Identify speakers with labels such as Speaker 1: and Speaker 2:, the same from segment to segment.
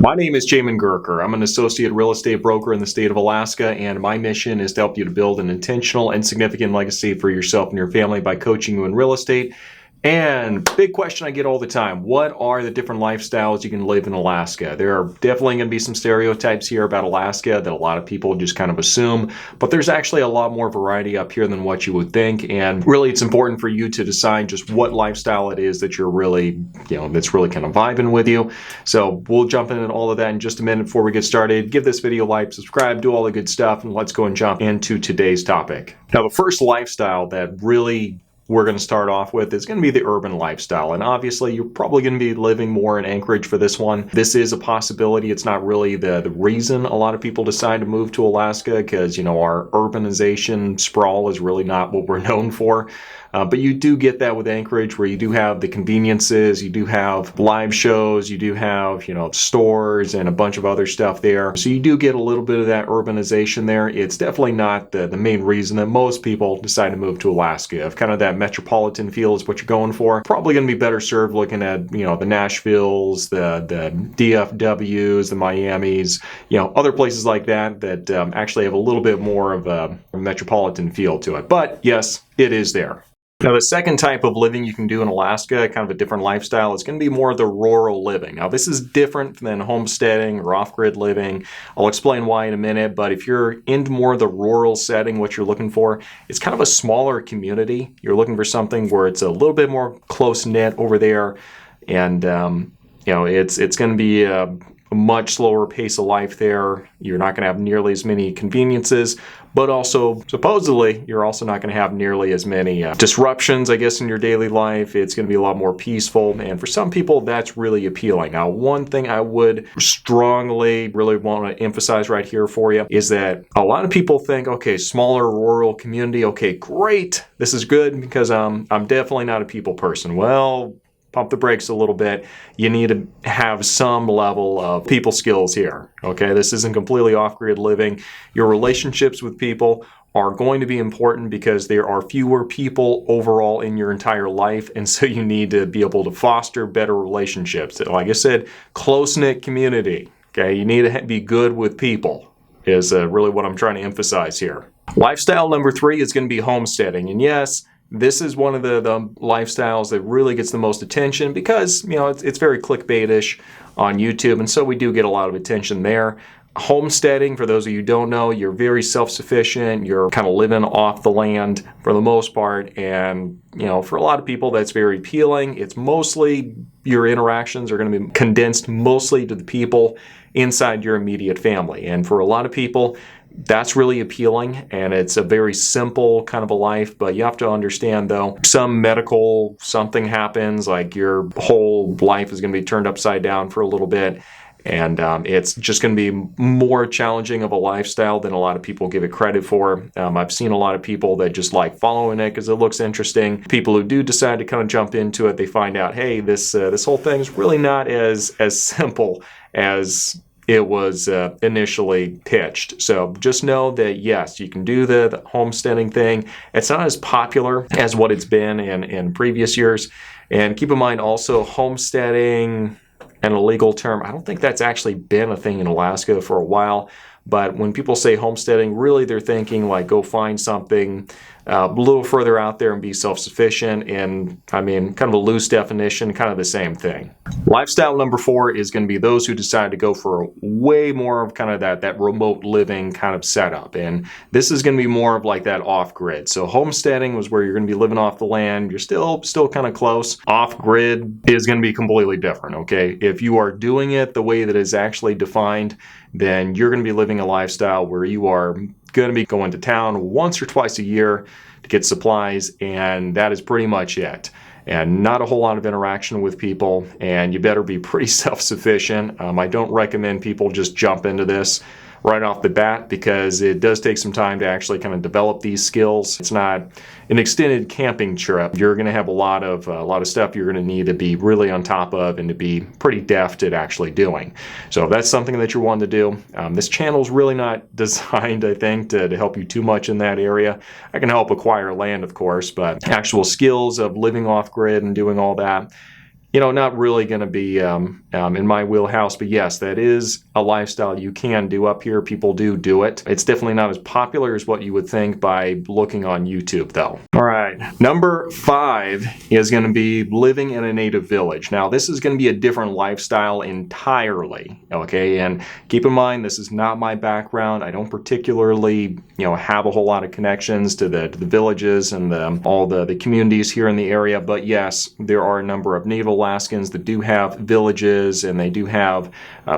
Speaker 1: My name is Jamin Goecker. I'm an associate real estate broker in the state of Alaska, and my mission is to help you to build an intentional and significant legacy for yourself and your family by coaching you in real estate. And big question I get all the time, what are the different lifestyles you can live in Alaska? There are definitely going to be some stereotypes here about Alaska that a lot of people just kind of assume, but there's actually a lot more variety up here than what you would think. And really, it's important for you to decide just what lifestyle it is that you're really, that's really kind of vibing with you. So we'll jump into all of that in just a minute. Before we get started, give this video a like, subscribe, do all the good stuff, and let's go and jump into today's topic. Now, the first lifestyle that really we're going to start off with is going to be the urban lifestyle. And obviously, you're probably going to be living more in Anchorage for this one. This is a possibility. It's not really the reason a lot of people decide to move to Alaska because, our urbanization sprawl is really not what we're known for. But you do get that with Anchorage, where you do have the conveniences, you do have live shows, you do have, stores and a bunch of other stuff there. So you do get a little bit of that urbanization there. It's definitely not the main reason that most people decide to move to Alaska. If kind of that metropolitan feel is what you're going for, probably going to be better served looking at, the Nashvilles, the DFWs, the Miamis, other places like that actually have a little bit more of a metropolitan feel to it. But yes, it is there. Now, the second type of living you can do in Alaska, kind of a different lifestyle, is going to be more of the rural living. Now, this is different than homesteading or off-grid living. I'll explain why in a minute, but if you're into more of the rural setting, what you're looking for, it's kind of a smaller community. You're looking for something where it's a little bit more close-knit over there, and it's going to be a much slower pace of life there. You're not going to have nearly as many conveniences, but also supposedly you're also not going to have nearly as many disruptions, I guess, in your daily life. It's going to be a lot more peaceful, and for some people that's really appealing. Now, one thing I would strongly really want to emphasize right here for you is that a lot of people think, okay, smaller rural community, okay, great, this is good because I'm definitely not a people person. Well, pump the brakes a little bit. You need to have some level of people skills here. Okay, this isn't completely off-grid living. Your relationships with people are going to be important because there are fewer people overall in your entire life, and so you need to be able to foster better relationships. Like I said, close-knit community. Okay, you need to be good with people is really what I'm trying to emphasize here. Lifestyle number 3 is going to be homesteading, and yes, this is one of the lifestyles that really gets the most attention because, it's very clickbaitish on YouTube, and so we do get a lot of attention there. Homesteading, for those of you who don't know, you're very self-sufficient. You're kind of living off the land for the most part, and, for a lot of people, that's very appealing. It's mostly your interactions are going to be condensed mostly to the people inside your immediate family, and for a lot of people, that's really appealing, and it's a very simple kind of a life, but you have to understand, though, some medical something happens, like your whole life is going to be turned upside down for a little bit, and it's just going to be more challenging of a lifestyle than a lot of people give it credit for. I've seen a lot of people that just like following it because it looks interesting. People who do decide to kind of jump into it, they find out, hey, this whole thing's really not as simple as it was initially pitched. So just know that, yes, you can do the homesteading thing. It's not as popular as what it's been in previous years. And keep in mind also, homesteading, an illegal term, I don't think that's actually been a thing in Alaska for a while. But when people say homesteading, really they're thinking like go find something a little further out there and be self-sufficient. And kind of a loose definition, kind of the same thing. Lifestyle number 4 is going to be those who decide to go for way more of kind of that remote living kind of setup. And this is going to be more of like that off-grid. So homesteading was where you're going to be living off the land. You're still kind of close. Off-grid is going to be completely different, okay? If you are doing it the way that is actually defined, then you're going to be living a lifestyle where you are going to be going to town once or twice a year to get supplies, and that is pretty much it. And not a whole lot of interaction with people, and you better be pretty self-sufficient. I don't recommend people just jump into this right off the bat because it does take some time to actually kind of develop these skills. It's not an extended camping trip. You're going to have a lot of stuff you're going to need to be really on top of and to be pretty deft at actually doing. So if that's something that you're wanting to do, this channel is really not designed, I think, to help you too much in that area. I can help acquire land, of course, but actual skills of living off grid and doing all that, not really going to be in my wheelhouse. But yes, that is a lifestyle you can do up here. People do it. It's definitely not as popular as what you would think by looking on YouTube, though. All right, number 5 is going to be living in a native village. Now, this is going to be a different lifestyle entirely, okay? And keep in mind, this is not my background. I don't particularly, have a whole lot of connections to the villages and all the communities here in the area. But yes, there are a number of Native Alaskans that do have villages, and they do have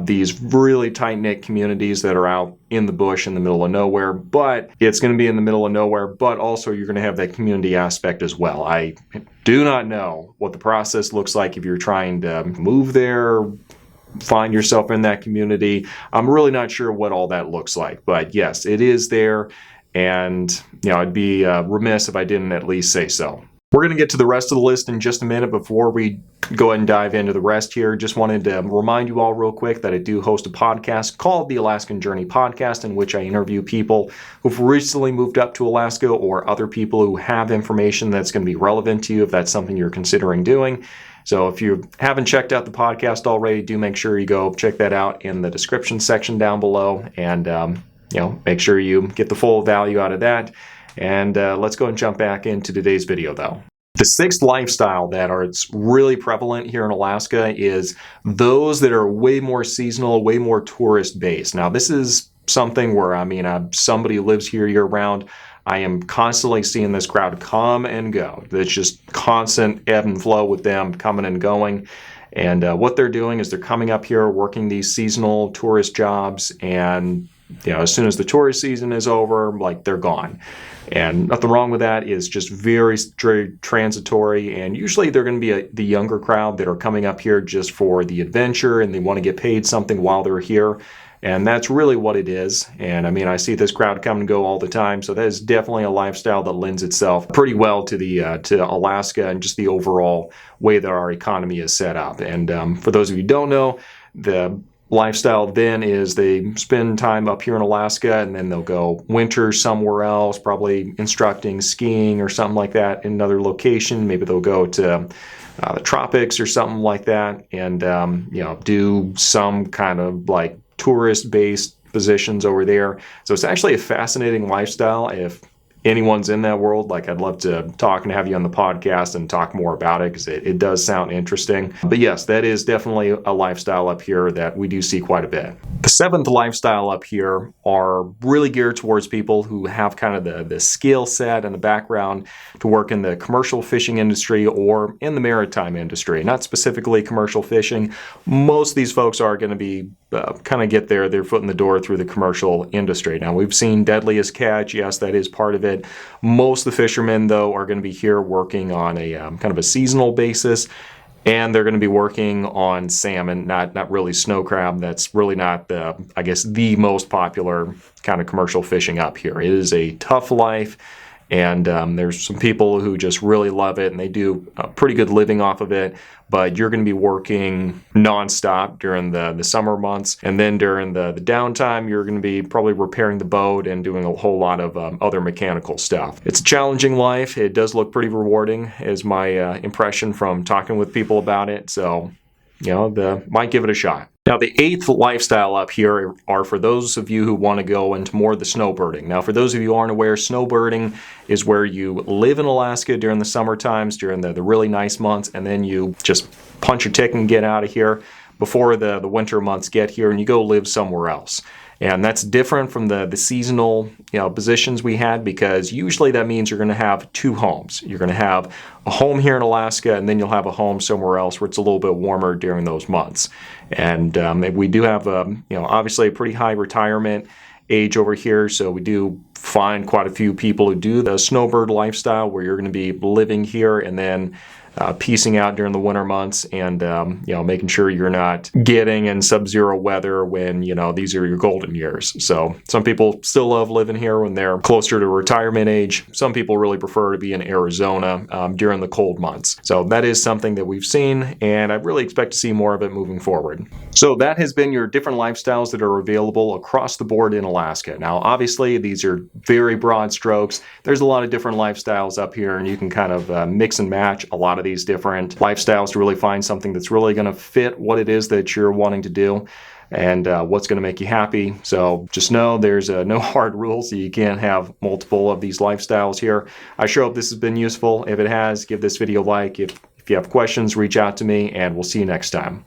Speaker 1: these really tight-knit communities that are out in the bush in the middle of nowhere. But it's going to be in the middle of nowhere, but also you're going to have that community aspect as well. I do not know what the process looks like if you're trying to move there, find yourself in that community. I'm really not sure what all that looks like, but yes, it is there, and I'd be remiss if I didn't at least say so. We're going to get to the rest of the list in just a minute. Before we go ahead and dive into the rest here, just wanted to remind you all real quick that I do host a podcast called the Alaskan Journey Podcast, in which I interview people who've recently moved up to Alaska, or other people who have information that's going to be relevant to you if that's something you're considering doing. So if you haven't checked out the podcast already, do make sure you go check that out in the description section down below, and make sure you get the full value out of that. And let's go and jump back into today's video, though. The 6th lifestyle that it's really prevalent here in Alaska is those that are way more seasonal, way more tourist-based. Now, this is something where, somebody who lives here year-round, I am constantly seeing this crowd come and go. It's just constant ebb and flow with them coming and going. And what they're doing is they're coming up here, working these seasonal tourist jobs, and as soon as the tourist season is over, they're gone. And nothing wrong with that. It's just very transitory, and usually they're going to be the younger crowd that are coming up here just for the adventure, and they want to get paid something while they're here. And that's really what it is. And I see this crowd come and go all the time, so that is definitely a lifestyle that lends itself pretty well to to Alaska and just the overall way that our economy is set up. And for those of you who don't know, the lifestyle then is they spend time up here in Alaska, and then they'll go winter somewhere else, probably instructing skiing or something like that in another location. Maybe they'll go to the tropics or something like that, and do some kind of tourist-based positions over there. So it's actually a fascinating lifestyle. If anyone's in that world, I'd love to talk and have you on the podcast and talk more about it, because it does sound interesting. But yes, that is definitely a lifestyle up here that we do see quite a bit. The 7th lifestyle up here are really geared towards people who have kind of the skill set and the background to work in the commercial fishing industry or in the maritime industry. Not specifically commercial fishing. Most of these folks are going to be kind of get their foot in the door through the commercial industry. Now, we've seen deadliest catch. Yes, that is part of it. Most of the fishermen, though, are going to be here working on a kind of a seasonal basis, and they're going to be working on salmon, not really snow crab. That's really not the most popular kind of commercial fishing up here. It is a tough life. And there's some people who just really love it, and they do a pretty good living off of it. But you're going to be working nonstop during the summer months. And then during the downtime, you're going to be probably repairing the boat and doing a whole lot of other mechanical stuff. It's a challenging life. It does look pretty rewarding, is my impression from talking with people about it. So, might give it a shot. Now, the 8th lifestyle up here are for those of you who want to go into more of the snowbirding. Now, for those of you who aren't aware, snowbirding is where you live in Alaska during the summer times, during the really nice months, and then you just punch your ticket and get out of here before the winter months get here, and you go live somewhere else. And that's different from the seasonal positions we had, because usually that means you're going to have 2 homes. You're going to have a home here in Alaska, and then you'll have a home somewhere else where it's a little bit warmer during those months. And we do have obviously a pretty high retirement age over here, so we do find quite a few people who do the snowbird lifestyle, where you're going to be living here and then piecing out during the winter months, and making sure you're not getting in sub-zero weather when these are your golden years. So some people still love living here when they're closer to retirement age. Some people really prefer to be in Arizona during the cold months. So that is something that we've seen, and I really expect to see more of it moving forward. So that has been your different lifestyles that are available across the board in Alaska. Now, obviously, these are very broad strokes. There's a lot of different lifestyles up here, and you can kind of mix and match a lot of these different lifestyles to really find something that's really going to fit what it is that you're wanting to do and what's going to make you happy. So just know there's no hard rules. You can't have multiple of these lifestyles here. I sure hope this has been useful. If it has, give this video a like. If you have questions, reach out to me, and we'll see you next time.